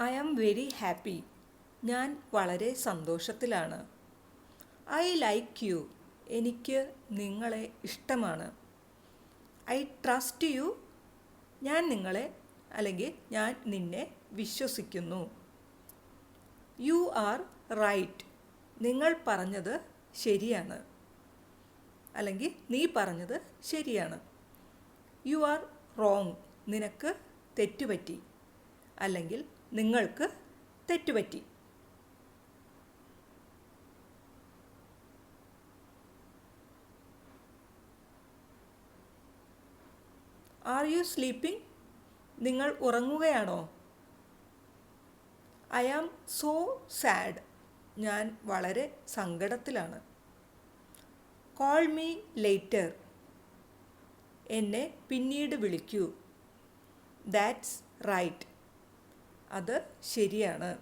I am very happy. ഞാൻ വളരെ സന്തോഷത്തിലാണ്. I like you. എനിക്ക് നിങ്ങളെ ഇഷ്ടമാണ്. I trust you. ഞാൻ നിങ്ങളെ അല്ലെങ്കിൽ ഞാൻ നിന്നെ വിശ്വസിക്കുന്നു. You are right. നിങ്ങൾ പറഞ്ഞത് ശരിയാണ് അല്ലെങ്കിൽ നീ പറഞ്ഞത് ശരിയാണ്. You are wrong. നിനക്ക് തെറ്റുപറ്റി അല്ലെങ്കിൽ നിങ്ങൾക്ക് തെറ്റുപറ്റി. Are you sleeping? നിങ്ങൾ ഉറങ്ങുകയാണോ? I am so sad. ഞാൻ വളരെ സങ്കടത്തിലാണ്. Call me later. എന്നെ പിന്നീട് വിളിക്കൂ. That's right. അത് ശരിയാണ്.